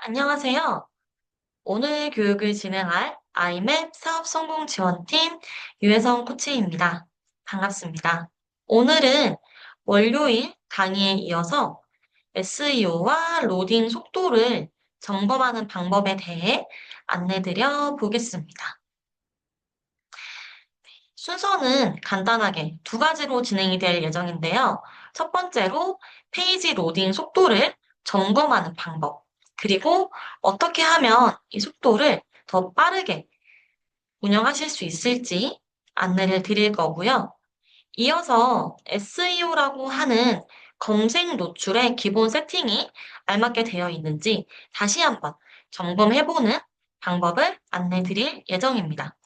안녕하세요. 오늘 교육을 진행할 아이맵 사업 성공 지원팀 유혜성 코치입니다. 반갑습니다. 오늘은 월요일 강의에 이어서 SEO와 로딩 속도를 점검하는 방법에 대해 안내드려 보겠습니다. 순서는 간단하게 두 가지로 진행이 될 예정인데요. 첫 번째로 페이지 로딩 속도를 점검하는 방법, 그리고 어떻게 하면 이 속도를 더 빠르게 운영하실 수 있을지 안내를 드릴 거고요. 이어서 SEO라고 하는 검색 노출의 기본 세팅이 알맞게 되어 있는지 다시 한번 점검해보는 방법을 안내 드릴 예정입니다.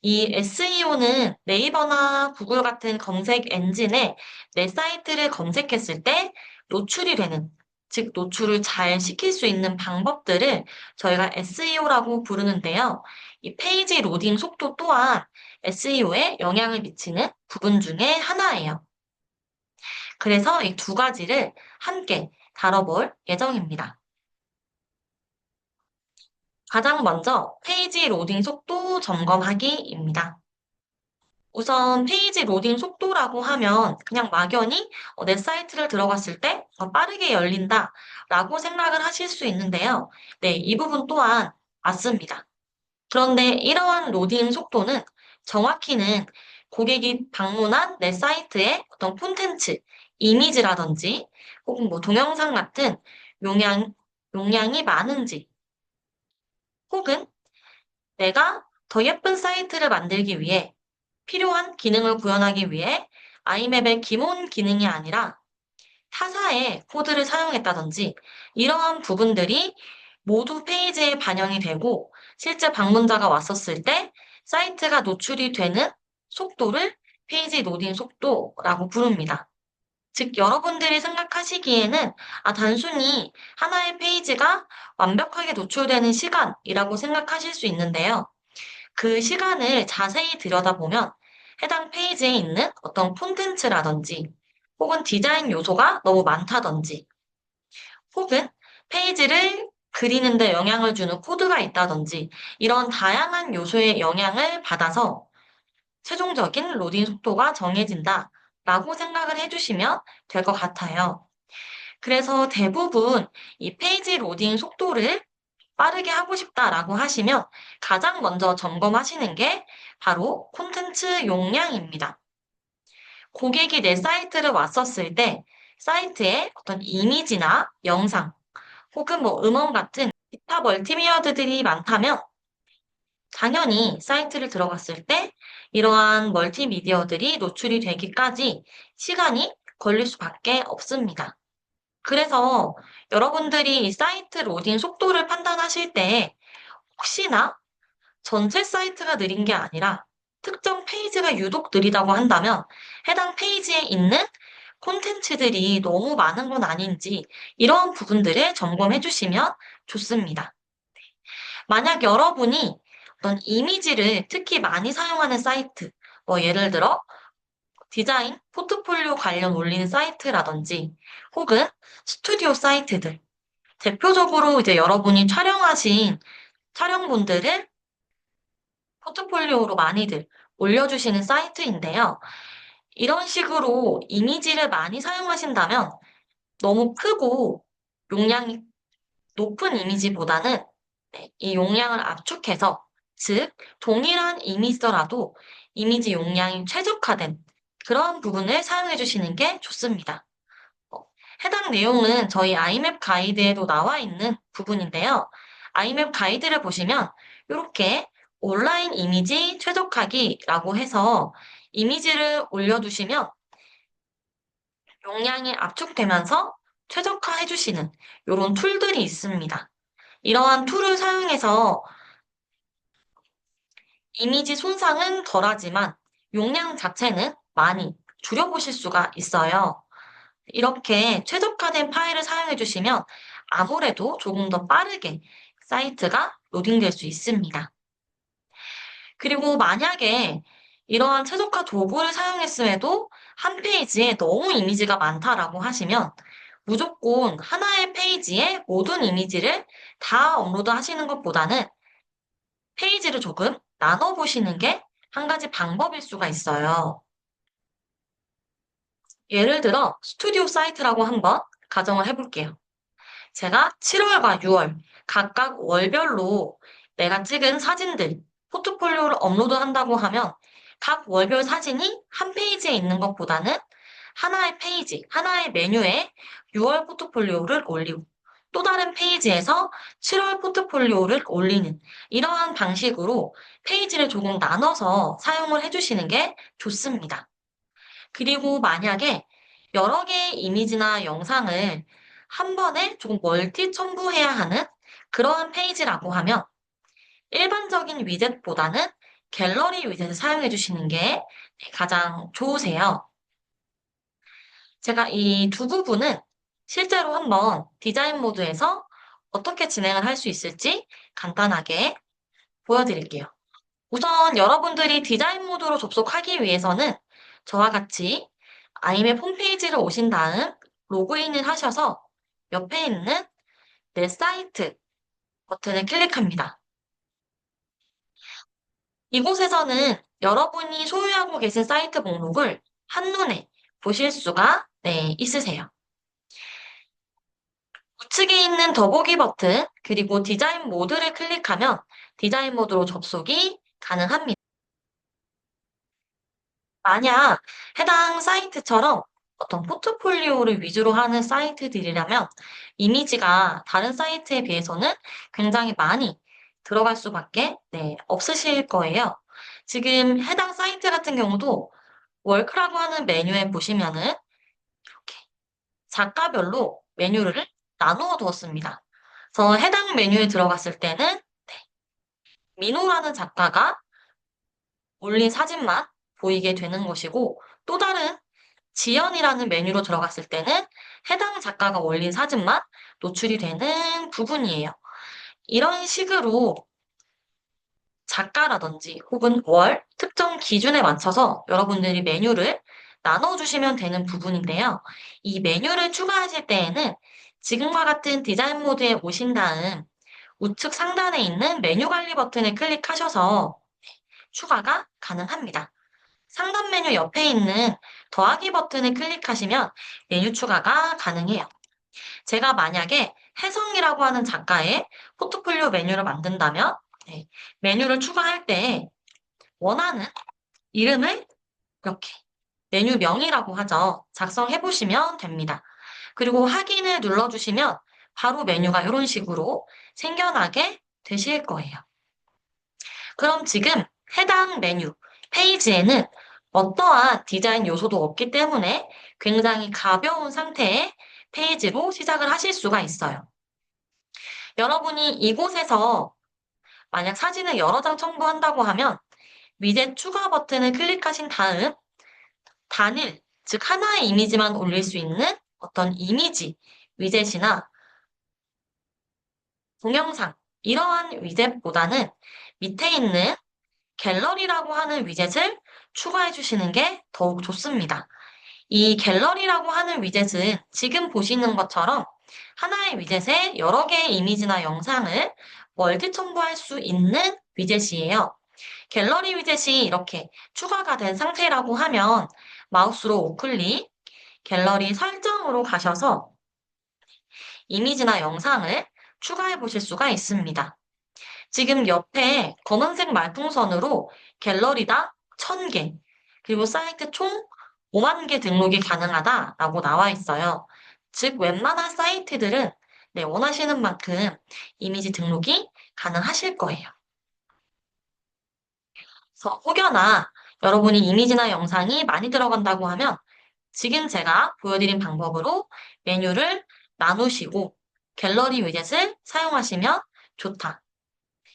이 SEO는 네이버나 구글 같은 검색 엔진에 내 사이트를 검색했을 때 노출이 되는, 즉 노출을 잘 시킬 수 있는 방법들을 저희가 SEO라고 부르는데요. 이 페이지 로딩 속도 또한 SEO에 영향을 미치는 부분 중에 하나예요. 그래서 이 두 가지를 함께 다뤄볼 예정입니다. 가장 먼저 페이지 로딩 속도 점검하기입니다. 우선 페이지 로딩 속도라고 하면 그냥 막연히 내 사이트를 들어갔을 때 빠르게 열린다라고 생각을 하실 수 있는데요. 네, 이 부분 또한 맞습니다. 그런데 이러한 로딩 속도는 정확히는 고객이 방문한 내 사이트의 어떤 콘텐츠, 이미지라든지 혹은 뭐 동영상 같은 용량, 용량이 많은지 혹은 내가 더 예쁜 사이트를 만들기 위해 필요한 기능을 구현하기 위해 아이맵의 기본 기능이 아니라 타사의 코드를 사용했다든지 이러한 부분들이 모두 페이지에 반영이 되고 실제 방문자가 왔었을 때 사이트가 노출이 되는 속도를 페이지 로딩 속도라고 부릅니다. 즉, 여러분들이 생각하시기에는 단순히 하나의 페이지가 완벽하게 노출되는 시간이라고 생각하실 수 있는데요. 그 시간을 자세히 들여다보면 해당 페이지에 있는 어떤 콘텐츠라든지 혹은 디자인 요소가 너무 많다든지 혹은 페이지를 그리는 데 영향을 주는 코드가 있다든지 이런 다양한 요소의 영향을 받아서 최종적인 로딩 속도가 정해진다라고 생각을 해주시면 될 것 같아요. 그래서 대부분 이 페이지 로딩 속도를 빠르게 하고 싶다라고 하시면 가장 먼저 점검하시는 게 바로 콘텐츠 용량입니다. 고객이 내 사이트를 왔었을 때 사이트에 어떤 이미지나 영상 혹은 뭐 음원 같은 기타 멀티미디어들이 많다면 당연히 사이트를 들어갔을 때 이러한 멀티미디어들이 노출이 되기까지 시간이 걸릴 수밖에 없습니다. 그래서 여러분들이 이 사이트 로딩 속도를 판단하실 때 혹시나 전체 사이트가 느린 게 아니라 특정 페이지가 유독 느리다고 한다면 해당 페이지에 있는 콘텐츠들이 너무 많은 건 아닌지 이러한 부분들을 점검해 주시면 좋습니다. 만약 여러분이 어떤 이미지를 특히 많이 사용하는 사이트, 뭐 예를 들어 디자인, 포트폴리오 관련 올리는 사이트라든지 혹은 스튜디오 사이트들, 대표적으로 이제 여러분이 촬영하신 촬영본들을 포트폴리오로 많이들 올려주시는 사이트인데요. 이런 식으로 이미지를 많이 사용하신다면 너무 크고 용량이 높은 이미지보다는 이 용량을 압축해서, 즉, 동일한 이미지더라도 이미지 용량이 최적화된 그런 부분을 사용해 주시는 게 좋습니다. 어, 해당 내용은 저희 아이맵 가이드에도 나와 있는 부분인데요. 아이맵 가이드를 보시면 이렇게 온라인 이미지 최적화기라고 해서 이미지를 올려두시면 용량이 압축되면서 최적화해 주시는 이런 툴들이 있습니다. 이러한 툴을 사용해서 이미지 손상은 덜하지만 용량 자체는 많이 줄여보실 수가 있어요. 이렇게 최적화된 파일을 사용해 주시면 아무래도 조금 더 빠르게 사이트가 로딩될 수 있습니다. 그리고 만약에 이러한 최적화 도구를 사용했음에도 한 페이지에 너무 이미지가 많다라고 하시면 무조건 하나의 페이지에 모든 이미지를 다 업로드 하시는 것보다는 페이지를 조금 나눠보시는 게 한 가지 방법일 수가 있어요. 예를 들어 스튜디오 사이트라고 한번 가정을 해볼게요. 제가 7월과 6월 각각 월별로 내가 찍은 사진들, 포트폴리오를 업로드한다고 하면 각 월별 사진이 한 페이지에 있는 것보다는 하나의 페이지, 하나의 메뉴에 6월 포트폴리오를 올리고 또 다른 페이지에서 7월 포트폴리오를 올리는 이러한 방식으로 페이지를 조금 나눠서 사용을 해주시는 게 좋습니다. 그리고 만약에 여러 개의 이미지나 영상을 한 번에 조금 멀티 첨부해야 하는 그러한 페이지라고 하면 일반적인 위젯보다는 갤러리 위젯을 사용해 주시는 게 가장 좋으세요. 제가 이 두 부분은 실제로 한번 디자인 모드에서 어떻게 진행을 할 수 있을지 간단하게 보여드릴게요. 우선 여러분들이 디자인 모드로 접속하기 위해서는 저와 같이 아이맵 홈페이지를 오신 다음 로그인을 하셔서 옆에 있는 내 사이트 버튼을 클릭합니다. 이곳에서는 여러분이 소유하고 계신 사이트 목록을 한눈에 보실 수가 있으세요. 우측에 있는 더보기 버튼 그리고 디자인 모드를 클릭하면 디자인 모드로 접속이 가능합니다. 만약 해당 사이트처럼 어떤 포트폴리오를 위주로 하는 사이트들이라면 이미지가 다른 사이트에 비해서는 굉장히 많이 들어갈 수밖에 없으실 거예요. 지금 해당 사이트 같은 경우도 월크라고 하는 메뉴에 보시면은 이렇게 작가별로 메뉴를 나누어 두었습니다. 그래서 해당 메뉴에 들어갔을 때는 민호라는 작가가 올린 사진만 보이게 되는 것이고 또 다른 지연이라는 메뉴로 들어갔을 때는 해당 작가가 올린 사진만 노출이 되는 부분이에요. 이런 식으로 작가라든지 혹은 월 특정 기준에 맞춰서 여러분들이 메뉴를 나눠주시면 되는 부분인데요. 이 메뉴를 추가하실 때에는 지금과 같은 디자인 모드에 오신 다음 우측 상단에 있는 메뉴 관리 버튼을 클릭하셔서 추가가 가능합니다. 상단 메뉴 옆에 있는 더하기 버튼을 클릭하시면 메뉴 추가가 가능해요. 제가 만약에 혜성이라고 하는 작가의 포트폴리오 메뉴를 만든다면 메뉴를 추가할 때 원하는 이름을 이렇게 메뉴명이라고 하죠. 작성해 보시면 됩니다. 그리고 확인을 눌러주시면 바로 메뉴가 이런 식으로 생겨나게 되실 거예요. 그럼 지금 해당 메뉴 페이지에는 어떠한 디자인 요소도 없기 때문에 굉장히 가벼운 상태의 페이지로 시작을 하실 수가 있어요. 여러분이 이곳에서 만약 사진을 여러 장 첨부한다고 하면 위젯 추가 버튼을 클릭하신 다음 단일, 즉 하나의 이미지만 올릴 수 있는 어떤 이미지 위젯이나 동영상 이러한 위젯보다는 밑에 있는 갤러리라고 하는 위젯을 추가해 주시는 게 더욱 좋습니다. 이 갤러리라고 하는 위젯은 지금 보시는 것처럼 하나의 위젯에 여러 개의 이미지나 영상을 멀티 첨부할 수 있는 위젯이에요. 갤러리 위젯이 이렇게 추가가 된 상태라고 하면 마우스로 우클릭, 갤러리 설정으로 가셔서 이미지나 영상을 추가해 보실 수가 있습니다. 지금 옆에 검은색 말풍선으로 갤러리당 1000개, 그리고 사이트 총 5만 개 등록이 가능하다라고 나와 있어요. 즉, 웬만한 사이트들은 원하시는 만큼 이미지 등록이 가능하실 거예요. 그래서 혹여나 여러분이 이미지나 영상이 많이 들어간다고 하면 지금 제가 보여드린 방법으로 메뉴를 나누시고 갤러리 위젯을 사용하시면 좋다.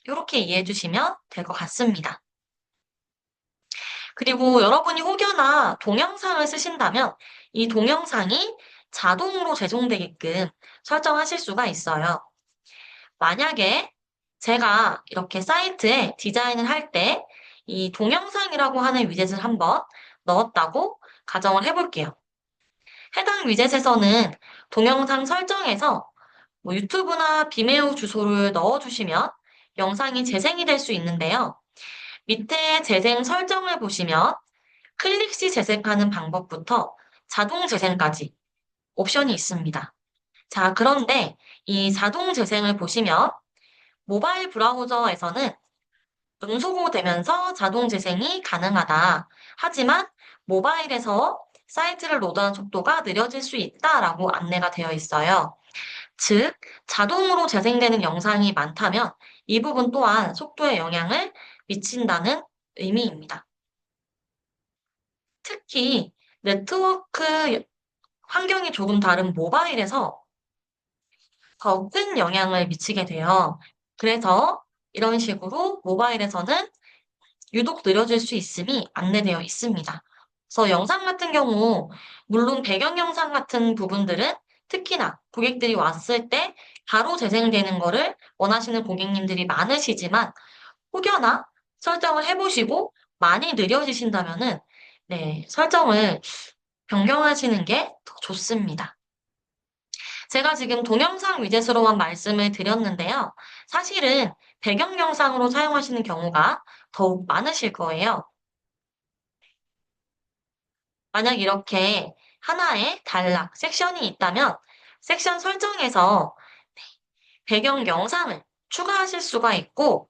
이렇게 이해해 주시면 될 것 같습니다. 그리고 여러분이 혹여나 동영상을 쓰신다면 이 동영상이 자동으로 제공되게끔 설정하실 수가 있어요. 만약에 제가 이렇게 사이트에 디자인을 할 때 이 동영상이라고 하는 위젯을 한번 넣었다고 가정을 해볼게요. 해당 위젯에서는 동영상 설정에서 뭐 유튜브나 비메오 주소를 넣어주시면 영상이 재생이 될 수 있는데요. 밑에 재생 설정을 보시면 클릭 시 재생하는 방법부터 자동 재생까지 옵션이 있습니다. 자, 그런데 이 자동 재생을 보시면 모바일 브라우저에서는 음소거되면서 자동 재생이 가능하다. 하지만 모바일에서 사이트를 로드하는 속도가 느려질 수 있다라고 안내가 되어 있어요. 즉, 자동으로 재생되는 영상이 많다면 이 부분 또한 속도에 영향을 미친다는 의미입니다. 특히 네트워크 환경이 조금 다른 모바일에서 더 큰 영향을 미치게 돼요. 그래서 이런 식으로 모바일에서는 유독 느려질 수 있음이 안내되어 있습니다. 그래서 영상 같은 경우, 물론 배경 영상 같은 부분들은 특히나 고객들이 왔을 때 바로 재생되는 거를 원하시는 고객님들이 많으시지만 혹여나 설정을 해보시고 많이 느려지신다면은 네, 설정을 변경하시는 게 더 좋습니다. 제가 지금 동영상 위젯으로만 말씀을 드렸는데요. 사실은 배경 영상으로 사용하시는 경우가 더욱 많으실 거예요. 만약 이렇게 하나의 단락, 섹션이 있다면 섹션 설정에서 배경 영상을 추가하실 수가 있고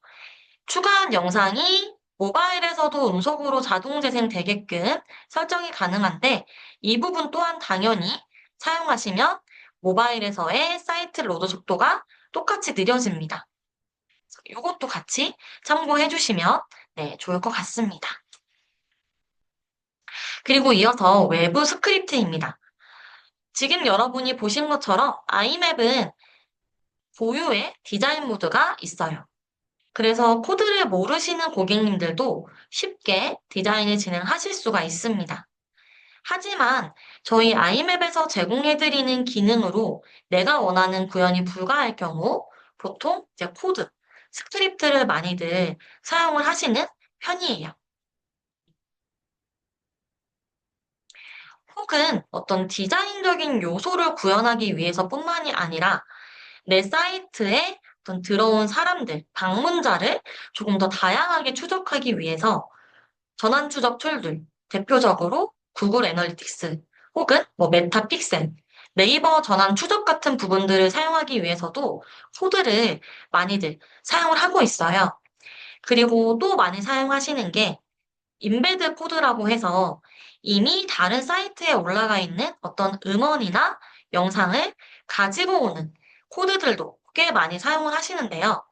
추가한 영상이 모바일에서도 음속으로 자동 재생되게끔 설정이 가능한데 이 부분 또한 당연히 사용하시면 모바일에서의 사이트 로드 속도가 똑같이 느려집니다. 이것도 같이 참고해 주시면 네, 좋을 것 같습니다. 그리고 이어서 외부 스크립트입니다. 지금 여러분이 보신 것처럼 아이맵은 고유의 디자인 모드가 있어요. 그래서 코드를 모르시는 고객님들도 쉽게 디자인을 진행하실 수가 있습니다. 하지만 저희 아이맵에서 제공해드리는 기능으로 내가 원하는 구현이 불가할 경우 보통 이제 코드, 스크립트를 많이들 사용을 하시는 편이에요. 혹은 어떤 디자인적인 요소를 구현하기 위해서뿐만이 아니라 내 사이트에 어떤 들어온 사람들, 방문자를 조금 더 다양하게 추적하기 위해서 전환 추적 툴들, 대표적으로 구글 애널리틱스 혹은 뭐 메타 픽셀, 네이버 전환 추적 같은 부분들을 사용하기 위해서도 코드를 많이들 사용을 하고 있어요. 그리고 또 많이 사용하시는 게 임베드 코드라고 해서 이미 다른 사이트에 올라가 있는 어떤 음원이나 영상을 가지고 오는 코드들도 꽤 많이 사용을 하시는데요.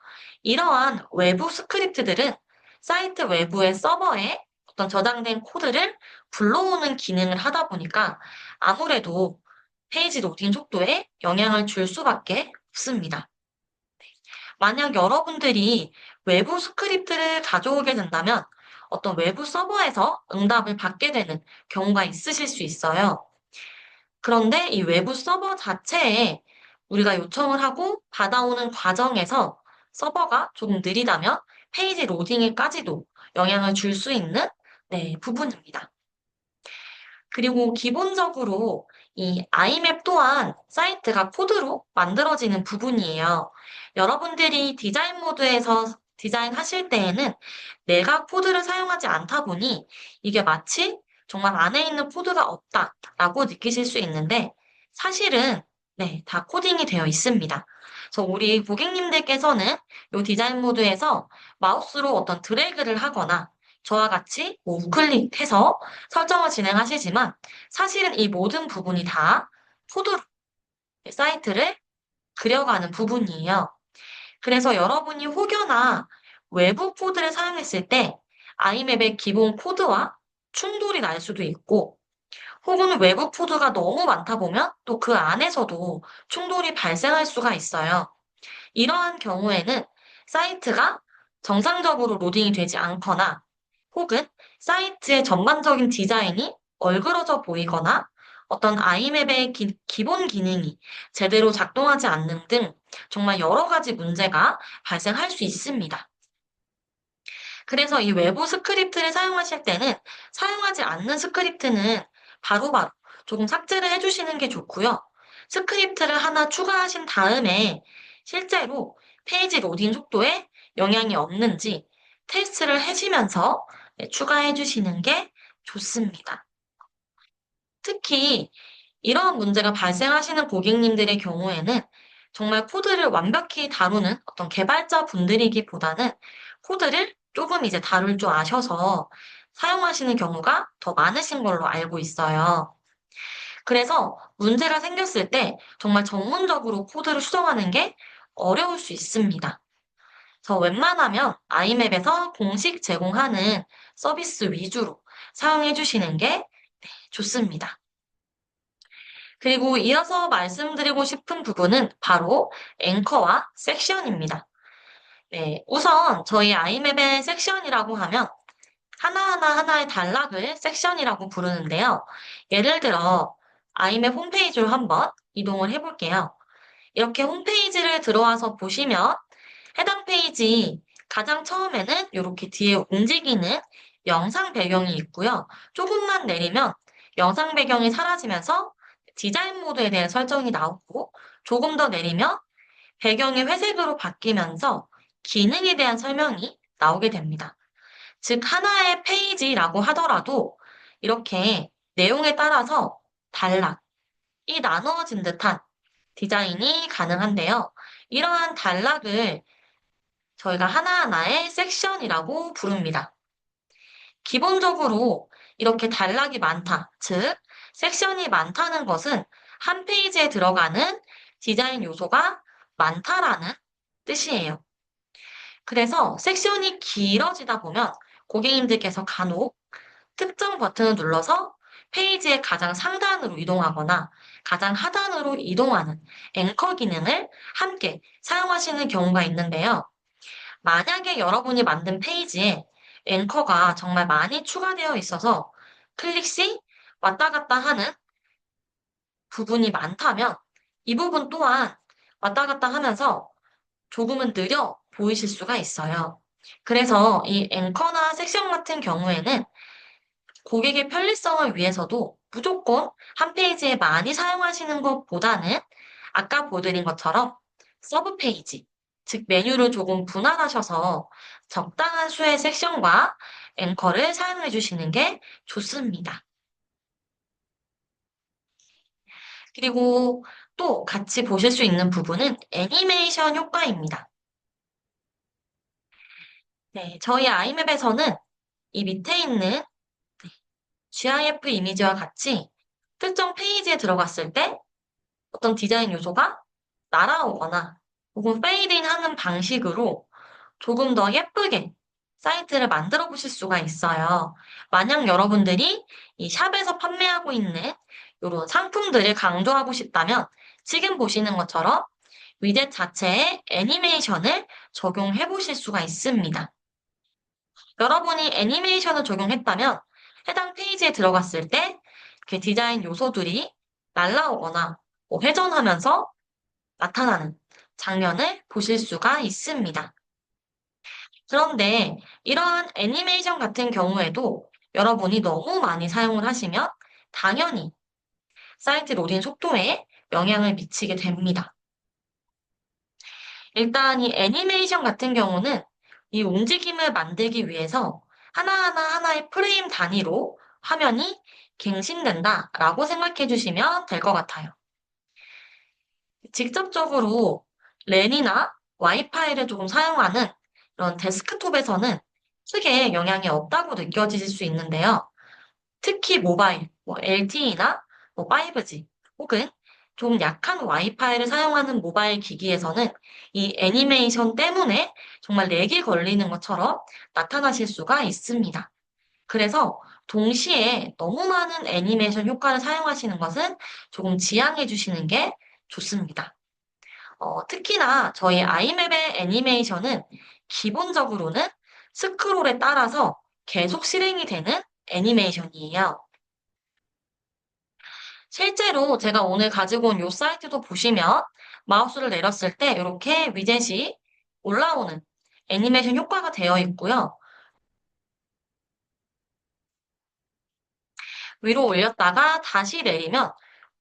이러한 외부 스크립트들은 사이트 외부의 서버에 어떤 저장된 코드를 불러오는 기능을 하다 보니까 아무래도 페이지 로딩 속도에 영향을 줄 수밖에 없습니다. 만약 여러분들이 외부 스크립트를 가져오게 된다면 어떤 외부 서버에서 응답을 받게 되는 경우가 있으실 수 있어요. 그런데 이 외부 서버 자체에 우리가 요청을 하고 받아오는 과정에서 서버가 조금 느리다면 페이지 로딩에까지도 영향을 줄 수 있는 네, 부분입니다. 그리고 기본적으로 이 아이맵 또한 사이트가 코드로 만들어지는 부분이에요. 여러분들이 디자인 모드에서 디자인하실 때에는 내가 코드를 사용하지 않다 보니 이게 마치 정말 안에 있는 코드가 없다라고 느끼실 수 있는데 사실은 네, 다 코딩이 되어 있습니다. 그래서 우리 고객님들께서는 이 디자인 모드에서 마우스로 어떤 드래그를 하거나 저와 같이 뭐 우클릭해서 설정을 진행하시지만 사실은 이 모든 부분이 다 코드로 사이트를 그려가는 부분이에요. 그래서 여러분이 혹여나 외부 코드를 사용했을 때 아이맵의 기본 코드와 충돌이 날 수도 있고 혹은 외부 코드가 너무 많다 보면 또 그 안에서도 충돌이 발생할 수가 있어요. 이러한 경우에는 사이트가 정상적으로 로딩이 되지 않거나 혹은 사이트의 전반적인 디자인이 얼그러져 보이거나 어떤 아이맵의 기본 기능이 제대로 작동하지 않는 등 정말 여러 가지 문제가 발생할 수 있습니다. 그래서 이 외부 스크립트를 사용하실 때는 사용하지 않는 스크립트는 바로바로 조금 삭제를 해주시는 게 좋고요. 스크립트를 하나 추가하신 다음에 실제로 페이지 로딩 속도에 영향이 없는지 테스트를 해주면서 네, 추가해 주시는 게 좋습니다. 특히 이러한 문제가 발생하시는 고객님들의 경우에는 정말 코드를 완벽히 다루는 어떤 개발자 분들이기보다는 코드를 조금 이제 다룰 줄 아셔서 사용하시는 경우가 더 많으신 걸로 알고 있어요. 그래서 문제가 생겼을 때 정말 전문적으로 코드를 수정하는 게 어려울 수 있습니다. 그래서 웬만하면 아이맵에서 공식 제공하는 서비스 위주로 사용해 주시는 게 좋습니다. 그리고 이어서 말씀드리고 싶은 부분은 바로 앵커와 섹션입니다. 네, 우선 저희 아이맵의 섹션이라고 하면 하나하나 하나의 단락을 섹션이라고 부르는데요. 예를 들어 아이맵 홈페이지로 한번 이동을 해볼게요. 이렇게 홈페이지를 들어와서 보시면 해당 페이지 가장 처음에는 이렇게 뒤에 움직이는 영상 배경이 있고요. 조금만 내리면 영상 배경이 사라지면서 디자인 모드에 대한 설정이 나오고 조금 더 내리면 배경이 회색으로 바뀌면서 기능에 대한 설명이 나오게 됩니다. 즉, 하나의 페이지라고 하더라도 이렇게 내용에 따라서 단락이 나누어진 듯한 디자인이 가능한데요. 이러한 단락을 저희가 하나하나의 섹션이라고 부릅니다. 기본적으로 이렇게 단락이 많다, 즉, 섹션이 많다는 것은 한 페이지에 들어가는 디자인 요소가 많다라는 뜻이에요. 그래서 섹션이 길어지다 보면 고객님들께서 간혹 특정 버튼을 눌러서 페이지의 가장 상단으로 이동하거나 가장 하단으로 이동하는 앵커 기능을 함께 사용하시는 경우가 있는데요. 만약에 여러분이 만든 페이지에 앵커가 정말 많이 추가되어 있어서 클릭 시 왔다 갔다 하는 부분이 많다면 이 부분 또한 왔다 갔다 하면서 조금은 느려 보이실 수가 있어요. 그래서 이 앵커나 섹션 같은 경우에는 고객의 편리성을 위해서도 무조건 한 페이지에 많이 사용하시는 것보다는 아까 보여드린 것처럼 서브 페이지, 즉 메뉴를 조금 분할하셔서 적당한 수의 섹션과 앵커를 사용해 주시는 게 좋습니다. 그리고 또 같이 보실 수 있는 부분은 애니메이션 효과입니다. 네, 저희 아이맵에서는 이 밑에 있는 GIF 이미지와 같이 특정 페이지에 들어갔을 때 어떤 디자인 요소가 날아오거나 혹은 페이드인 하는 방식으로 조금 더 예쁘게 사이트를 만들어 보실 수가 있어요. 만약 여러분들이 이 샵에서 판매하고 있는 이런 상품들을 강조하고 싶다면 지금 보시는 것처럼 위젯 자체에 애니메이션을 적용해 보실 수가 있습니다. 여러분이 애니메이션을 적용했다면 해당 페이지에 들어갔을 때 그 디자인 요소들이 날아오거나 회전하면서 나타나는 장면을 보실 수가 있습니다. 그런데 이러한 애니메이션 같은 경우에도 여러분이 너무 많이 사용을 하시면 당연히 사이트 로딩 속도에 영향을 미치게 됩니다. 일단 이 애니메이션 같은 경우는 이 움직임을 만들기 위해서 하나하나 하나의 프레임 단위로 화면이 갱신된다라고 생각해 주시면 될 것 같아요. 직접적으로 랜이나 와이파이를 조금 사용하는 이런 데스크톱에서는 크게 영향이 없다고 느껴지실 수 있는데요. 특히 모바일, LTE나 5G 혹은 좀 약한 와이파이를 사용하는 모바일 기기에서는 이 애니메이션 때문에 정말 렉이 걸리는 것처럼 나타나실 수가 있습니다. 그래서 동시에 너무 많은 애니메이션 효과를 사용하시는 것은 조금 지양해 주시는 게 좋습니다. 특히나 저희 아이맵의 애니메이션은 기본적으로는 스크롤에 따라서 계속 실행이 되는 애니메이션이에요. 실제로 제가 오늘 가지고 온 이 사이트도 보시면 마우스를 내렸을 때 이렇게 위젯이 올라오는 애니메이션 효과가 되어 있고요. 위로 올렸다가 다시 내리면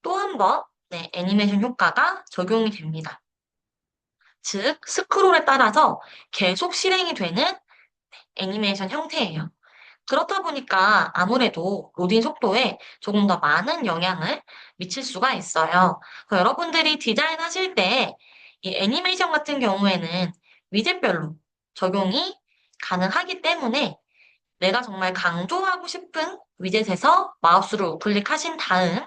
또 한 번 네, 애니메이션 효과가 적용이 됩니다. 즉, 스크롤에 따라서 계속 실행이 되는 애니메이션 형태예요. 그렇다 보니까 아무래도 로딩 속도에 조금 더 많은 영향을 미칠 수가 있어요. 그래서 여러분들이 디자인하실 때 이 애니메이션 같은 경우에는 위젯별로 적용이 가능하기 때문에 내가 정말 강조하고 싶은 위젯에서 마우스를 우클릭하신 다음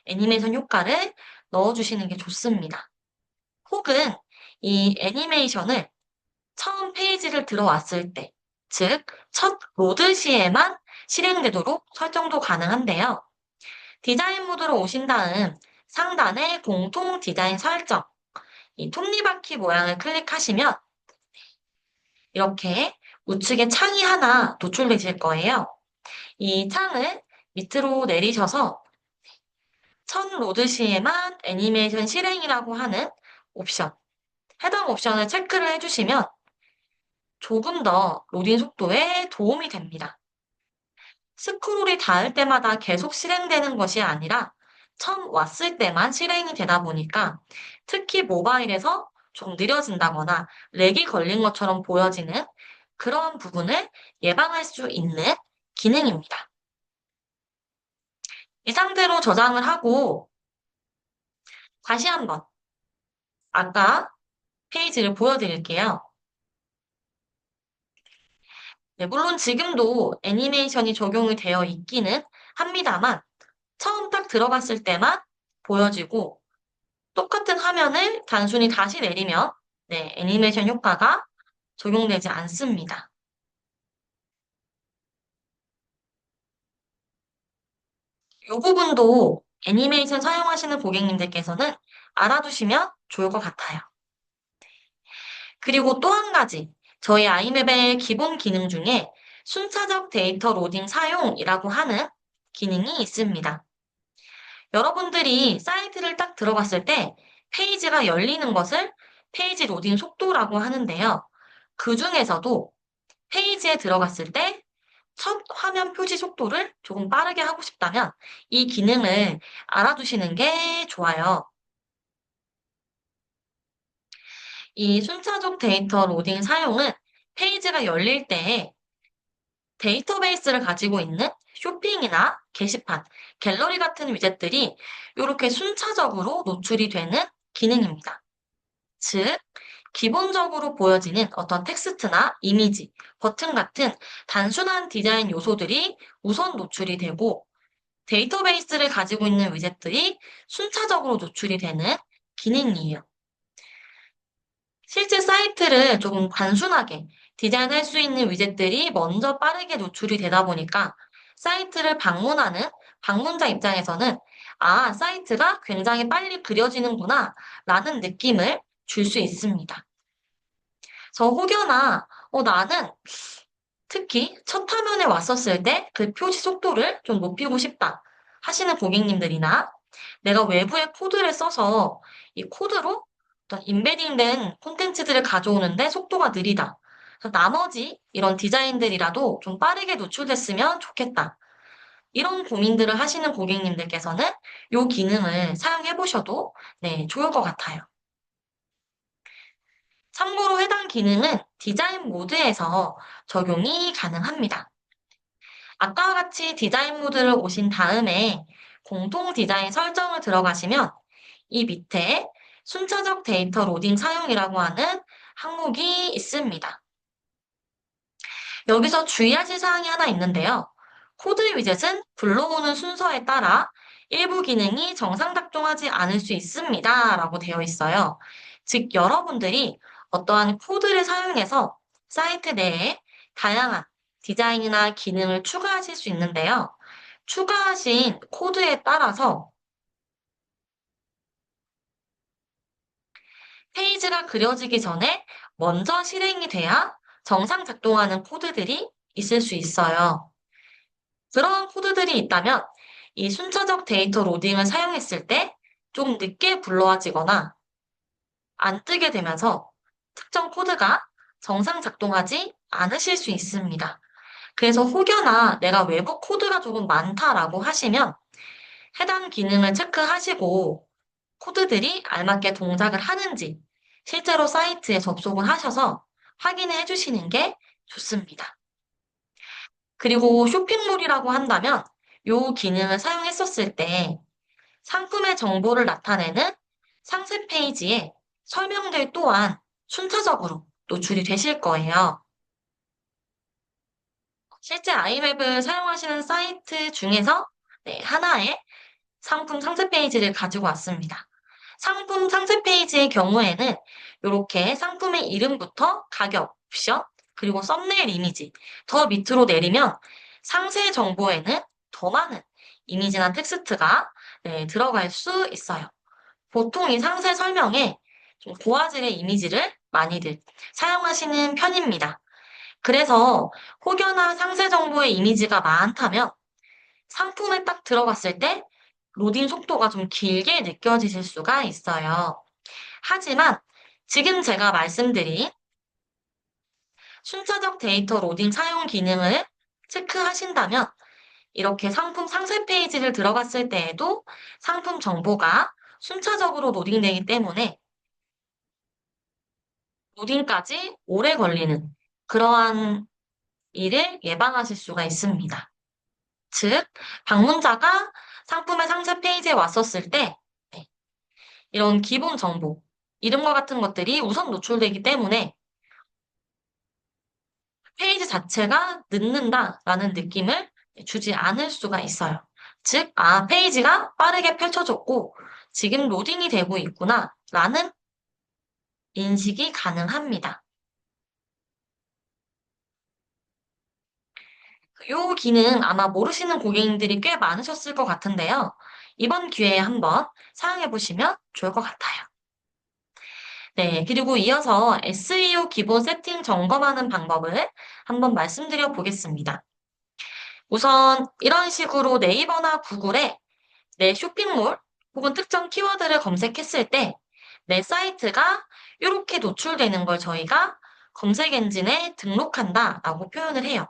애니메이션 효과를 넣어주시는 게 좋습니다. 혹은 이 애니메이션을 처음 페이지를 들어왔을 때, 즉, 첫 로드 시에만 실행되도록 설정도 가능한데요. 디자인 모드로 오신 다음 상단의 공통 디자인 설정, 이 톱니바퀴 모양을 클릭하시면 이렇게 우측에 창이 하나 노출되실 거예요. 이 창을 밑으로 내리셔서 첫 로드 시에만 애니메이션 실행이라고 하는 옵션, 해당 옵션을 체크를 해주시면 조금 더 로딩 속도에 도움이 됩니다. 스크롤이 닿을 때마다 계속 실행되는 것이 아니라 처음 왔을 때만 실행이 되다 보니까 특히 모바일에서 좀 느려진다거나 렉이 걸린 것처럼 보여지는 그런 부분을 예방할 수 있는 기능입니다. 이 상태로 저장을 하고 다시 한번 아까 페이지를 보여드릴게요. 네, 물론 지금도 애니메이션이 적용이 되어 있기는 합니다만 처음 딱 들어갔을 때만 보여지고 똑같은 화면을 단순히 다시 내리면 네, 애니메이션 효과가 적용되지 않습니다. 이 부분도 애니메이션 사용하시는 고객님들께서는 알아두시면 좋을 것 같아요. 그리고 또 한 가지, 저희 아이맵의 기본 기능 중에 순차적 데이터 로딩 사용이라고 하는 기능이 있습니다. 여러분들이 사이트를 딱 들어갔을 때 페이지가 열리는 것을 페이지 로딩 속도라고 하는데요. 그 중에서도 페이지에 들어갔을 때 첫 화면 표시 속도를 조금 빠르게 하고 싶다면 이 기능을 알아두시는 게 좋아요. 이 순차적 데이터 로딩 사용은 페이지가 열릴 때 데이터베이스를 가지고 있는 쇼핑이나 게시판, 갤러리 같은 위젯들이 이렇게 순차적으로 노출이 되는 기능입니다. 즉, 기본적으로 보여지는 어떤 텍스트나 이미지, 버튼 같은 단순한 디자인 요소들이 우선 노출이 되고 데이터베이스를 가지고 있는 위젯들이 순차적으로 노출이 되는 기능이에요. 실제 사이트를 조금 단순하게 디자인할 수 있는 위젯들이 먼저 빠르게 노출이 되다 보니까 사이트를 방문하는 방문자 입장에서는 아, 사이트가 굉장히 빨리 그려지는구나 라는 느낌을 줄 수 있습니다. 저 혹여나 나는 특히 첫 화면에 왔었을 때 그 표시 속도를 좀 높이고 싶다 하시는 고객님들이나 내가 외부에 코드를 써서 이 코드로 어떤 임베딩된 콘텐츠들을 가져오는데 속도가 느리다. 그래서 나머지 이런 디자인들이라도 좀 빠르게 노출됐으면 좋겠다. 이런 고민들을 하시는 고객님들께서는 이 기능을 사용해 보셔도 네, 좋을 것 같아요. 참고로 해당 기능은 디자인 모드에서 적용이 가능합니다. 아까와 같이 디자인 모드를 오신 다음에 공통 디자인 설정을 들어가시면 이 밑에 순차적 데이터 로딩 사용이라고 하는 항목이 있습니다. 여기서 주의하실 사항이 하나 있는데요. 코드 위젯은 불러오는 순서에 따라 일부 기능이 정상 작동하지 않을 수 있습니다. 라고 되어 있어요. 즉, 여러분들이 어떠한 코드를 사용해서 사이트 내에 다양한 디자인이나 기능을 추가하실 수 있는데요. 추가하신 코드에 따라서 페이지가 그려지기 전에 먼저 실행이 돼야 정상 작동하는 코드들이 있을 수 있어요. 그러한 코드들이 있다면 이 순차적 데이터 로딩을 사용했을 때 좀 늦게 불러와지거나 안 뜨게 되면서 특정 코드가 정상 작동하지 않으실 수 있습니다. 그래서 혹여나 내가 외부 코드가 조금 많다라고 하시면 해당 기능을 체크하시고 코드들이 알맞게 동작을 하는지 실제로 사이트에 접속을 하셔서 확인해 주시는 게 좋습니다. 그리고 쇼핑몰이라고 한다면 이 기능을 사용했었을 때 상품의 정보를 나타내는 상세 페이지에 설명들 또한 순차적으로 노출이 되실 거예요. 실제 아이웹을 사용하시는 사이트 중에서 하나의 상품 상세 페이지를 가지고 왔습니다. 상품 상세 페이지의 경우에는 이렇게 상품의 이름부터 가격, 옵션, 그리고 썸네일 이미지, 더 밑으로 내리면 상세 정보에는 더 많은 이미지나 텍스트가 들어갈 수 있어요. 보통 이 상세 설명에 좀 고화질의 이미지를 많이들 사용하시는 편입니다. 그래서 혹여나 상세 정보의 이미지가 많다면 상품에 딱 들어갔을 때 로딩 속도가 좀 길게 느껴지실 수가 있어요. 하지만 지금 제가 말씀드린 순차적 데이터 로딩 사용 기능을 체크하신다면 이렇게 상품 상세 페이지를 들어갔을 때에도 상품 정보가 순차적으로 로딩되기 때문에 로딩까지 오래 걸리는 그러한 일을 예방하실 수가 있습니다. 즉, 방문자가 상품의 상세 페이지에 왔었을 때 이런 기본 정보, 이름과 같은 것들이 우선 노출되기 때문에 페이지 자체가 늦는다라는 느낌을 주지 않을 수가 있어요. 즉, 페이지가 빠르게 펼쳐졌고 지금 로딩이 되고 있구나라는 인식이 가능합니다. 이 기능 아마 모르시는 고객님들이 꽤 많으셨을 것 같은데요. 이번 기회에 한번 사용해 보시면 좋을 것 같아요. 네, 그리고 이어서 SEO 기본 세팅 점검하는 방법을 한번 말씀드려 보겠습니다. 우선 이런 식으로 네이버나 구글에 내 쇼핑몰 혹은 특정 키워드를 검색했을 때 내 사이트가 이렇게 노출되는 걸 저희가 검색 엔진에 등록한다라고 표현을 해요.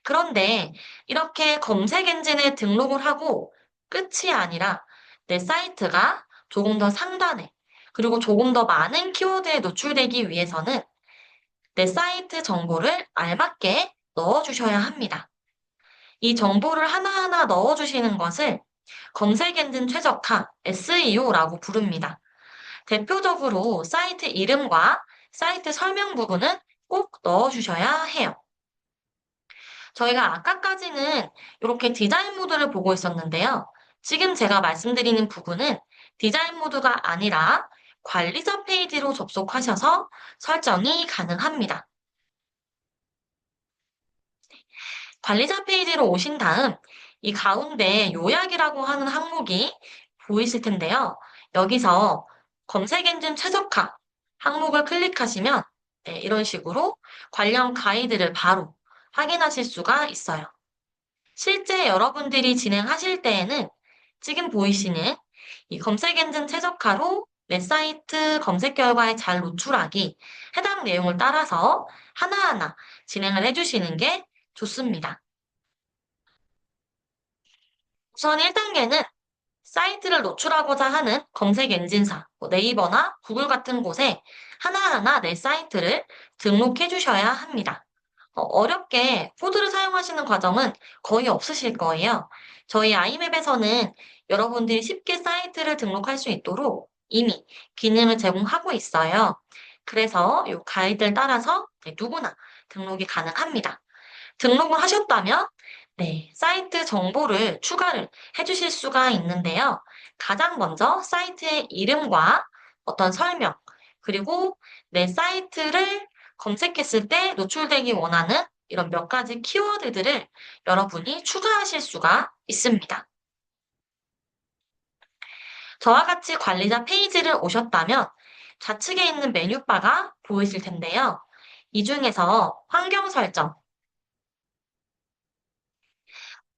그런데 이렇게 검색 엔진에 등록을 하고 끝이 아니라 내 사이트가 조금 더 상단에 그리고 조금 더 많은 키워드에 노출되기 위해서는 내 사이트 정보를 알맞게 넣어주셔야 합니다. 이 정보를 하나하나 넣어주시는 것을 검색 엔진 최적화 SEO라고 부릅니다. 대표적으로 사이트 이름과 사이트 설명 부분은 꼭 넣어주셔야 해요. 저희가 아까까지는 이렇게 디자인 모드를 보고 있었는데요. 지금 제가 말씀드리는 부분은 디자인 모드가 아니라 관리자 페이지로 접속하셔서 설정이 가능합니다. 관리자 페이지로 오신 다음 이 가운데 요약이라고 하는 항목이 보이실 텐데요. 여기서 검색 엔진 최적화 항목을 클릭하시면 이런 식으로 관련 가이드를 바로 확인하실 수가 있어요. 실제 여러분들이 진행하실 때에는 지금 보이시는 이 검색 엔진 최적화로 내 사이트 검색 결과에 잘 노출하기, 해당 내용을 따라서 하나하나 진행을 해주시는 게 좋습니다. 우선 1단계는 사이트를 노출하고자 하는 검색 엔진사, 네이버나 구글 같은 곳에 하나하나 내 사이트를 등록해 주셔야 합니다. 어렵게 코드를 사용하시는 과정은 거의 없으실 거예요. 저희 아이맵에서는 여러분들이 쉽게 사이트를 등록할 수 있도록 이미 기능을 제공하고 있어요. 그래서 이 가이드를 따라서 누구나 등록이 가능합니다. 등록을 하셨다면 사이트 정보를 추가를 해주실 수가 있는데요. 가장 먼저 사이트의 이름과 어떤 설명, 그리고 내 사이트를 검색했을 때 노출되기 원하는 이런 몇 가지 키워드들을 여러분이 추가하실 수가 있습니다. 저와 같이 관리자 페이지를 오셨다면 좌측에 있는 메뉴바가 보이실 텐데요. 이 중에서 환경 설정,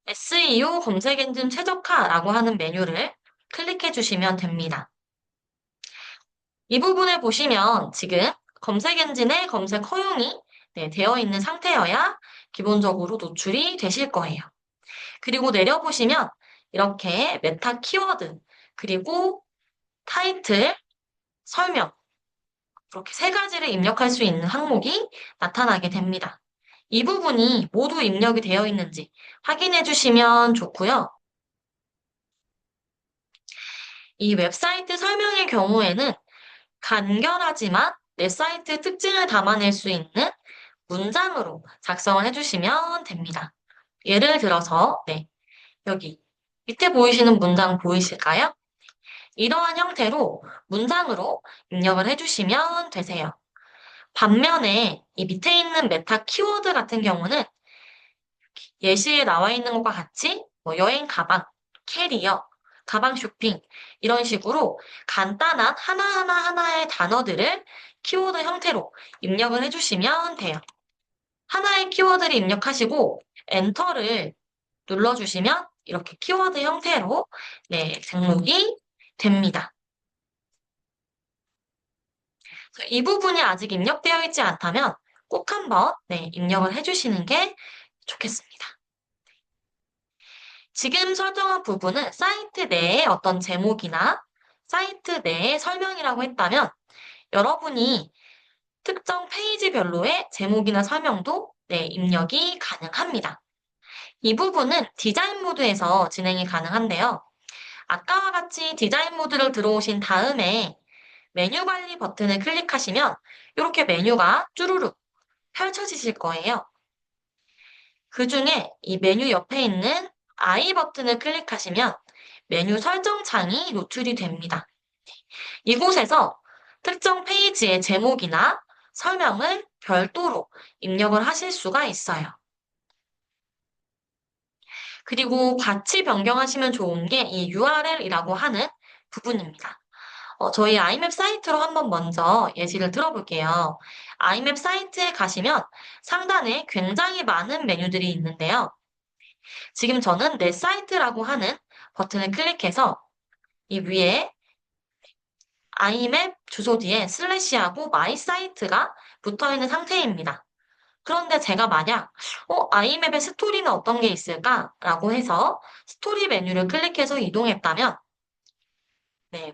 SEO 검색 엔진 최적화라고 하는 메뉴를 클릭해 주시면 됩니다. 이 부분을 보시면 지금 검색 엔진의 검색 허용이 되어 있는 상태여야 기본적으로 노출이 되실 거예요. 그리고 내려보시면 이렇게 메타 키워드, 그리고 타이틀, 설명, 이렇게 세 가지를 입력할 수 있는 항목이 나타나게 됩니다. 이 부분이 모두 입력이 되어 있는지 확인해 주시면 좋고요. 이 웹사이트 설명의 경우에는 간결하지만 내 사이트 특징을 담아낼 수 있는 문장으로 작성을 해주시면 됩니다. 예를 들어서, 여기 밑에 보이시는 문장 보이실까요? 이러한 형태로 문장으로 입력을 해주시면 되세요. 반면에 이 밑에 있는 메타 키워드 같은 경우는 예시에 나와 있는 것과 같이 뭐 여행 가방, 캐리어, 가방 쇼핑 이런 식으로 간단한 하나의 단어들을 키워드 형태로 입력을 해주시면 돼요. 하나의 키워드를 입력하시고 엔터를 눌러주시면 이렇게 키워드 형태로 등록이 됩니다. 이 부분이 아직 입력되어 있지 않다면 꼭 한번 입력을 해주시는 게 좋겠습니다. 지금 설정한 부분은 사이트 내의 어떤 제목이나 사이트 내의 설명이라고 했다면 여러분이 특정 페이지별로의 제목이나 설명도 입력이 가능합니다. 이 부분은 디자인 모드에서 진행이 가능한데요. 아까와 같이 디자인 모드를 들어오신 다음에 메뉴 관리 버튼을 클릭하시면 이렇게 메뉴가 쭈루룩 펼쳐지실 거예요. 그 중에 이 메뉴 옆에 있는 I 버튼을 클릭하시면 메뉴 설정 창이 노출이 됩니다. 이곳에서 특정 페이지의 제목이나 설명을 별도로 입력을 하실 수가 있어요. 그리고 같이 변경하시면 좋은 게 이 URL이라고 하는 부분입니다. 저희 아이맵 사이트로 한번 먼저 예시를 들어볼게요. 아이맵 사이트에 가시면 상단에 굉장히 많은 메뉴들이 있는데요. 지금 저는 내 사이트라고 하는 버튼을 클릭해서 이 위에 아이맵 주소 뒤에 슬래시하고 마이 사이트가 붙어 있는 상태입니다. 그런데 제가 만약 아이맵의 스토리는 어떤 게 있을까라고 해서 스토리 메뉴를 클릭해서 이동했다면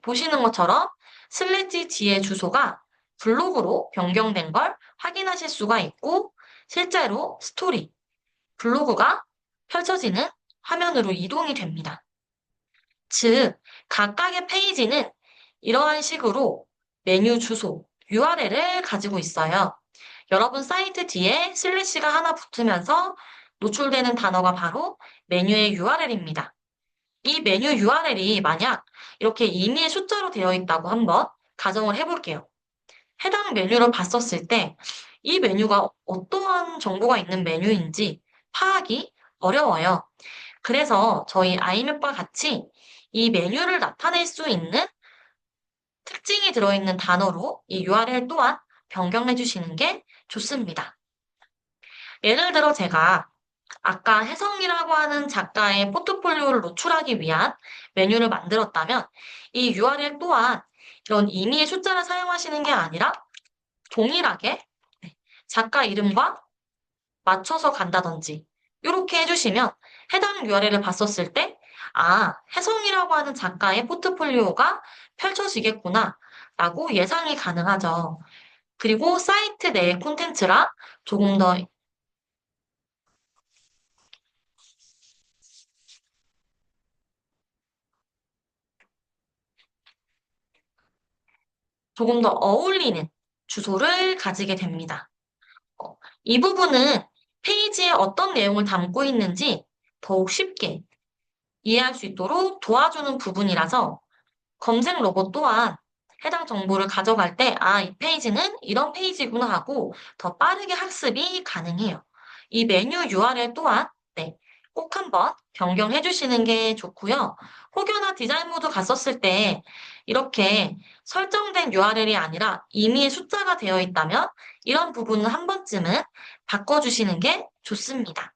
보시는 것처럼 슬래시 뒤에 주소가 블로그로 변경된 걸 확인하실 수가 있고 실제로 스토리, 블로그가 펼쳐지는 화면으로 이동이 됩니다. 즉, 각각의 페이지는 이러한 식으로 메뉴 주소, URL을 가지고 있어요. 여러분 사이트 뒤에 슬래시가 하나 붙으면서 노출되는 단어가 바로 메뉴의 URL입니다. 이 메뉴 URL이 만약 이렇게 임의의 숫자로 되어 있다고 한번 가정을 해볼게요. 해당 메뉴를 봤었을 때 이 메뉴가 어떠한 정보가 있는 메뉴인지 파악이 어려워요. 그래서 저희 아이맵과 같이 이 메뉴를 나타낼 수 있는 특징이 들어있는 단어로 이 URL 또한 변경해 주시는 게 좋습니다. 예를 들어 제가 아까 혜성이라고 하는 작가의 포트폴리오를 노출하기 위한 메뉴를 만들었다면 이 URL 또한 이런 임의의 숫자를 사용하시는 게 아니라 동일하게 작가 이름과 맞춰서 간다든지 이렇게 해주시면 해당 URL을 봤었을 때 혜성이라고 하는 작가의 포트폴리오가 펼쳐지겠구나 라고 예상이 가능하죠. 그리고 사이트 내의 콘텐츠라 조금 더 어울리는 주소를 가지게 됩니다. 이 부분은 페이지에 어떤 내용을 담고 있는지 더욱 쉽게 이해할 수 있도록 도와주는 부분이라서 검색 로봇 또한 해당 정보를 가져갈 때, 이 페이지는 이런 페이지구나 하고 더 빠르게 학습이 가능해요. 이 메뉴 URL 또한 꼭 한번 변경해 주시는 게 좋고요. 혹여나 디자인 모드 갔었을 때 이렇게 설정된 URL이 아니라 임의의 숫자가 되어 있다면 이런 부분은 한 번쯤은 바꿔주시는 게 좋습니다.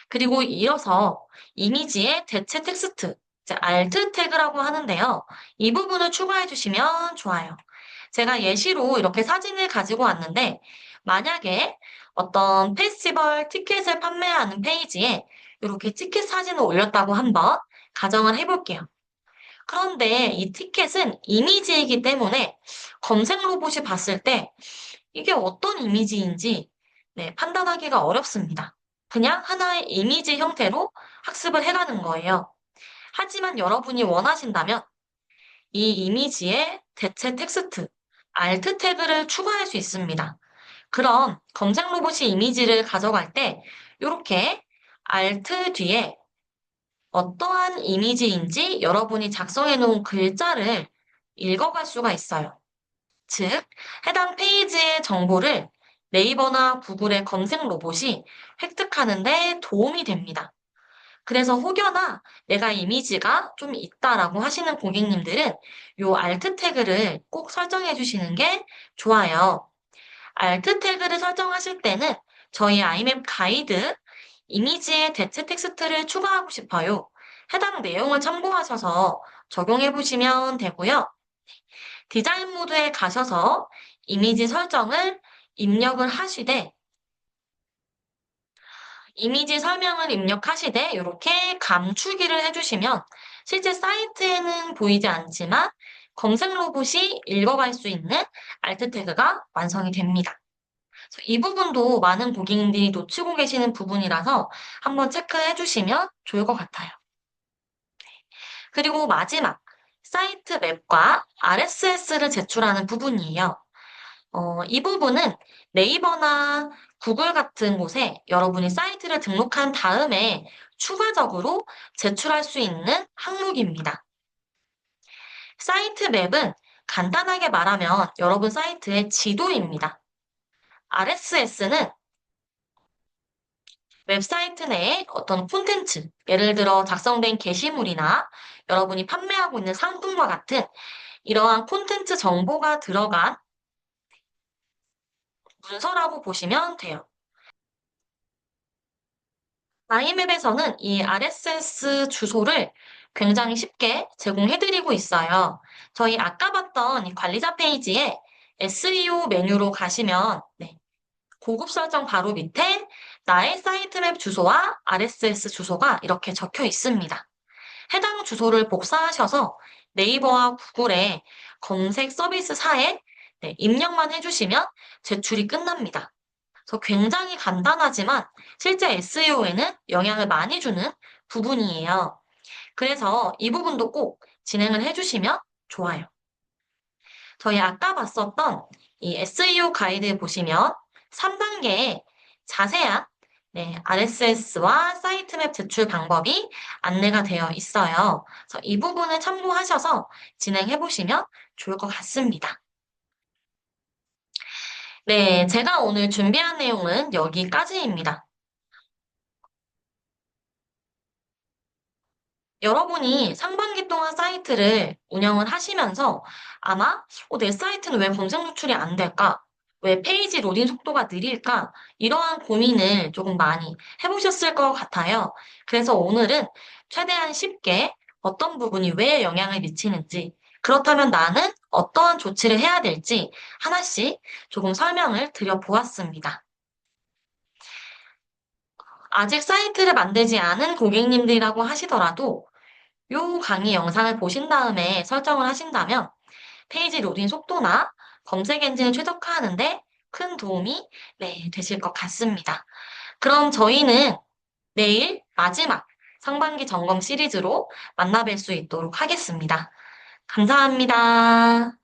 그리고 이어서 이미지의 대체 텍스트, 이제 Alt 태그라고 하는데요. 이 부분을 추가해 주시면 좋아요. 제가 예시로 이렇게 사진을 가지고 왔는데 만약에 어떤 페스티벌 티켓을 판매하는 페이지에 이렇게 티켓 사진을 올렸다고 한번 가정을 해볼게요. 그런데 이 티켓은 이미지이기 때문에 검색 로봇이 봤을 때 이게 어떤 이미지인지 네, 판단하기가 어렵습니다. 그냥 하나의 이미지 형태로 학습을 해가는 거예요. 하지만 여러분이 원하신다면 이 이미지에 대체 텍스트, alt 태그를 추가할 수 있습니다. 그럼 검색 로봇이 이미지를 가져갈 때 이렇게 alt 뒤에 어떠한 이미지인지 여러분이 작성해 놓은 글자를 읽어갈 수가 있어요. 즉, 해당 페이지의 정보를 네이버나 구글의 검색 로봇이 획득하는 데 도움이 됩니다. 그래서 혹여나 내가 이미지가 좀 있다라고 하시는 고객님들은 요 alt 태그를 꼭 설정해 주시는 게 좋아요. alt 태그를 설정하실 때는 저희 아이맵 가이드 이미지에 대체 텍스트를 추가하고 싶어요. 해당 내용을 참고하셔서 적용해 보시면 되고요. 디자인 모드에 가셔서 이미지 설정을 입력을 하시되 이미지 설명을 입력하시되 이렇게 감추기를 해주시면 실제 사이트에는 보이지 않지만 검색 로봇이 읽어갈 수 있는 alt 태그가 완성이 됩니다. 그래서 이 부분도 많은 고객님들이 놓치고 계시는 부분이라서 한번 체크해 주시면 좋을 것 같아요. 그리고 마지막, 사이트 맵과 RSS를 제출하는 부분이에요. 이 부분은 네이버나 구글 같은 곳에 여러분이 사이트를 등록한 다음에 추가적으로 제출할 수 있는 항목입니다. 사이트 맵은 간단하게 말하면 여러분 사이트의 지도입니다. RSS는 웹사이트 내에 어떤 콘텐츠, 예를 들어 작성된 게시물이나 여러분이 판매하고 있는 상품과 같은 이러한 콘텐츠 정보가 들어간 문서라고 보시면 돼요. 아이맵에서는 이 RSS 주소를 굉장히 쉽게 제공해드리고 있어요. 저희 아까 봤던 이 관리자 페이지에 SEO 메뉴로 가시면 네, 고급 설정 바로 밑에 나의 사이트맵 주소와 RSS 주소가 이렇게 적혀 있습니다. 해당 주소를 복사하셔서 네이버와 구글의 검색 서비스사에 네, 입력만 해주시면 제출이 끝납니다. 그래서 굉장히 간단하지만 실제 SEO에는 영향을 많이 주는 부분이에요. 그래서 이 부분도 꼭 진행을 해주시면 좋아요. 저희 아까 봤었던 이 SEO 가이드 보시면 3단계에 자세한 네, RSS와 사이트맵 제출 방법이 안내가 되어 있어요. 그래서 이 부분을 참고하셔서 진행해 보시면 좋을 것 같습니다. 네, 제가 오늘 준비한 내용은 여기까지입니다. 여러분이 상반기 동안 사이트를 운영을 하시면서 아마 내 사이트는 왜 검색 노출이 안 될까? 왜 페이지 로딩 속도가 느릴까? 이러한 고민을 조금 많이 해보셨을 것 같아요. 그래서 오늘은 최대한 쉽게 어떤 부분이 왜 영향을 미치는지, 그렇다면 나는 어떠한 조치를 해야 될지 하나씩 조금 설명을 드려보았습니다. 아직 사이트를 만들지 않은 고객님들이라고 하시더라도 요 강의 영상을 보신 다음에 설정을 하신다면 페이지 로딩 속도나 검색 엔진을 최적화하는데 큰 도움이 네, 되실 것 같습니다. 그럼 저희는 내일 마지막 상반기 점검 시리즈로 만나뵐 수 있도록 하겠습니다. 감사합니다.